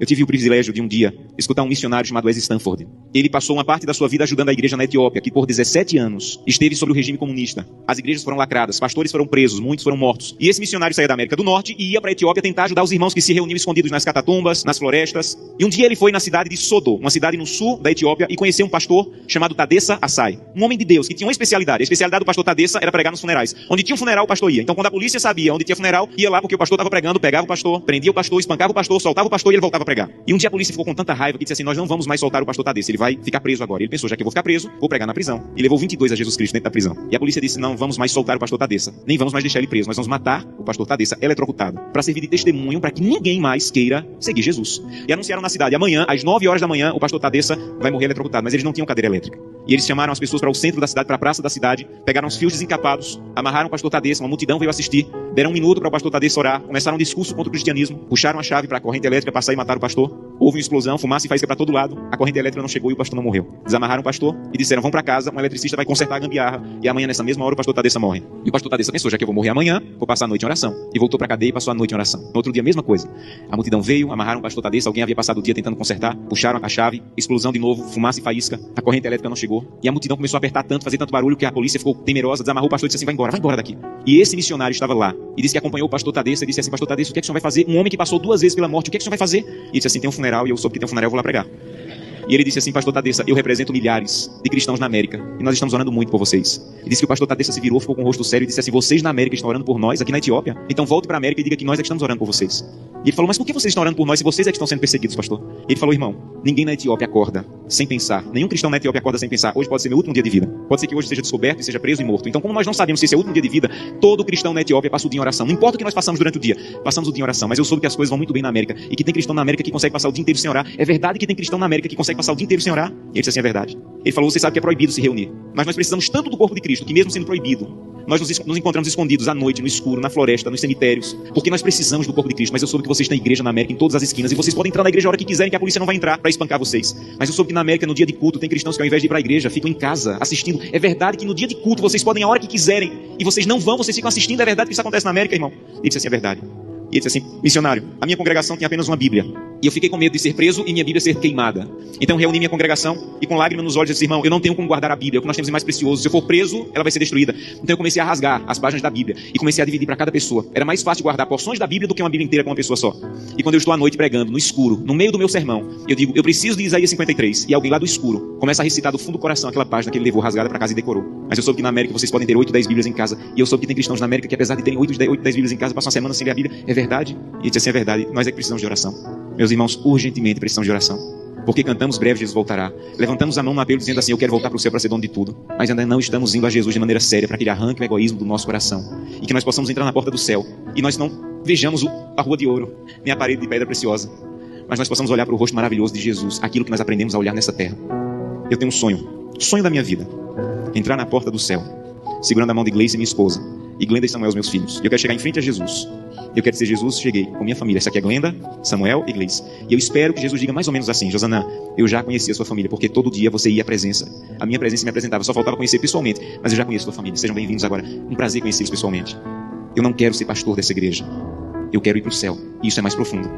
Eu tive o privilégio de um dia escutar um missionário chamado Wesley Stanford. Ele passou uma parte da sua vida ajudando a igreja na Etiópia, que por 17 anos esteve sob o regime comunista. As igrejas foram lacradas, pastores foram presos, muitos foram mortos. E esse missionário saía da América do Norte e ia para a Etiópia tentar ajudar os irmãos que se reuniam escondidos nas catatumbas, nas florestas. E um dia ele foi na cidade de Sodo, uma cidade no sul da Etiópia, e conheceu um pastor chamado Tadessa Asai. Um homem de Deus que tinha uma especialidade. A especialidade do pastor Tadessa era pregar nos funerais. Onde tinha um funeral, o pastor ia. Então quando a polícia sabia onde tinha funeral, ia lá porque o pastor estava pregando, pegava o pastor, prendia o pastor, espancava o pastor, soltava o pastor e ele voltava a pregar. E um dia a polícia ficou com tanta raiva que disse assim: nós não vamos mais soltar o pastor Tadessa, ele vai ficar preso agora. Ele pensou: já que eu vou ficar preso, vou pregar na prisão. E levou 22 a Jesus Cristo dentro da prisão. E a polícia disse: não vamos mais soltar o pastor Tadessa, nem vamos mais deixar ele preso, nós vamos matar o pastor Tadessa eletrocutado, para servir de testemunho para que ninguém mais queira seguir Jesus. E anunciaram na cidade: amanhã, às 9 horas da manhã, o pastor Tadessa vai morrer eletrocutado. Mas eles não tinham cadeira elétrica. E eles chamaram as pessoas para o centro da cidade, para a praça da cidade, pegaram os fios desencapados, amarraram o pastor Tadessa, uma multidão veio assistir, deram um minuto para o pastor Tadessa orar, começaram um discurso contra o cristianismo, puxaram a chave para a corrente elétrica passar e matar o pastor. Houve uma explosão, fumaça e faísca para todo lado, a corrente elétrica não chegou e o pastor não morreu. Desamarraram o pastor e disseram: vão para casa, um eletricista vai consertar a gambiarra e amanhã nessa mesma hora o pastor Tadessa morre. E o pastor Tadessa pensou: já que eu vou morrer amanhã, vou passar a noite em oração. E voltou para a cadeia e passou a noite em oração. No outro dia a mesma coisa. A multidão veio, amarraram o pastor Tadessa, alguém havia passado o dia tentando consertar, puxaram a chave, explosão de novo, fumaça e faísca, a corrente elétrica não chegou. E a multidão começou a apertar tanto, fazer tanto barulho que a polícia ficou temerosa, desamarrou o pastor e disse assim: vai embora daqui. E esse missionário estava lá e disse que acompanhou o pastor Tadessa e disse assim: pastor Tadessa, o que é que o senhor vai fazer? Um homem que passou 2 vezes pela morte, o que é que o senhor vai fazer? E disse assim: tem um funeral e eu soube que tem um funeral, eu vou lá pregar. E ele disse assim: pastor Tadessa, eu represento milhares de cristãos na América e nós estamos orando muito por vocês. E disse que o pastor Tadessa se virou, ficou com o rosto sério e disse assim: vocês na América estão orando por nós, aqui na Etiópia? Então volte para a América e diga que nós é que estamos orando por vocês. E ele falou: mas por que vocês estão orando por nós se vocês é que estão sendo perseguidos, pastor? E ele falou: irmão, ninguém na Etiópia acorda sem pensar. Nenhum cristão na Etiópia acorda sem pensar: hoje pode ser meu último dia de vida. Pode ser que hoje seja descoberto e seja preso e morto. Então, como nós não sabemos se esse é o último dia de vida, todo cristão na Etiópia passa o dia em oração. Não importa o que nós passamos durante o dia, passamos o dia em oração. Mas eu soube que as coisas vão muito bem na América e que tem cristão na América que consegue passar o dia inteiro sem orar. É verdade que tem cristão na América que consegue passar o dia inteiro sem orar? E ele disse assim: é verdade. Ele falou: você sabe que é proibido se reunir, mas nós precisamos tanto do corpo de Cristo que mesmo sendo proibido, nós nos encontramos escondidos à noite, no escuro, na floresta, nos cemitérios, porque nós precisamos do corpo de Cristo. Mas eu soube que vocês têm igreja na América em todas as esquinas e vocês podem entrar na igreja a hora que quiserem, que a polícia não vai entrar para espancar vocês. Mas eu soube que na América, no dia de culto, tem cristãos que ao invés de ir para a igreja, ficam em casa assistindo. É verdade que no dia de culto vocês podem a hora que quiserem e vocês não vão, vocês ficam assistindo. É verdade que isso acontece na América, irmão? Ele disse assim: é verdade. E ele disse assim: missionário, a minha congregação tinha apenas uma Bíblia. E eu fiquei com medo de ser preso e minha Bíblia ser queimada. Então eu reuni minha congregação e com lágrimas nos olhos disse: irmão, eu não tenho como guardar a Bíblia, o que nós temos é mais precioso. Se eu for preso, ela vai ser destruída. Então eu comecei a rasgar as páginas da Bíblia e comecei a dividir para cada pessoa. Era mais fácil guardar porções da Bíblia do que uma Bíblia inteira com uma pessoa só. E quando eu estou à noite pregando, no escuro, no meio do meu sermão, eu digo: eu preciso de Isaías 53. E alguém lá do escuro começa a recitar do fundo do coração aquela página que ele levou rasgada para casa e decorou. Mas eu soube que na América vocês podem ter 8, 10 Bíblias em casa. E eu soube que tem cristãos na América que apesar de terem 8, 10 Bíblias em casa, passam uma semana sem ler a Bíblia. É verdade? E ele disse assim: é verdade. Nós é que precisamos de oração. Meus irmãos, urgentemente precisamos de oração. Porque cantamos breve Jesus voltará. Levantamos a mão no apelo dizendo assim: eu quero voltar para o céu para ser dono de tudo. Mas ainda não estamos indo a Jesus de maneira séria para que ele arranque o egoísmo do nosso coração. E que nós possamos entrar na porta do céu. E nós não vejamos a rua de ouro, nem a parede de pedra preciosa. Mas nós possamos olhar para o rosto maravilhoso de Jesus. Aquilo que nós aprendemos a olhar nessa terra. Eu tenho um sonho. Sonho da minha vida. Entrar na porta do céu. Segurando a mão de Gleice, minha esposa. E Glenda e Samuel, os meus filhos. E eu quero chegar em frente a Jesus. Eu quero dizer: Jesus, cheguei com minha família. Essa aqui é Glenda, Samuel e Gleice. E eu espero que Jesus diga mais ou menos assim: Josanã, eu já conheci a sua família, porque todo dia você ia à presença. A minha presença me apresentava, só faltava conhecer pessoalmente. Mas eu já conheço a sua família. Sejam bem-vindos agora. Um prazer conhecê-los pessoalmente. Eu não quero ser pastor dessa igreja. Eu quero ir para o céu. E isso é mais profundo.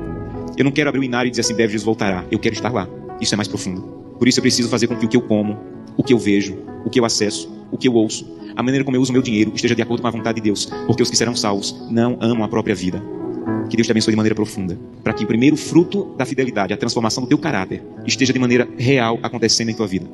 Eu não quero abrir o inário e dizer assim: breve Jesus voltará. Eu quero estar lá. Isso é mais profundo. Por isso eu preciso fazer com que o que eu como, o que eu vejo, o que eu acesso, o que eu ouço, a maneira como eu uso o meu dinheiro esteja de acordo com a vontade de Deus. Porque os que serão salvos não amam a própria vida. Que Deus te abençoe de maneira profunda, para que o primeiro fruto da fidelidade, a transformação do teu caráter, esteja de maneira real acontecendo em tua vida.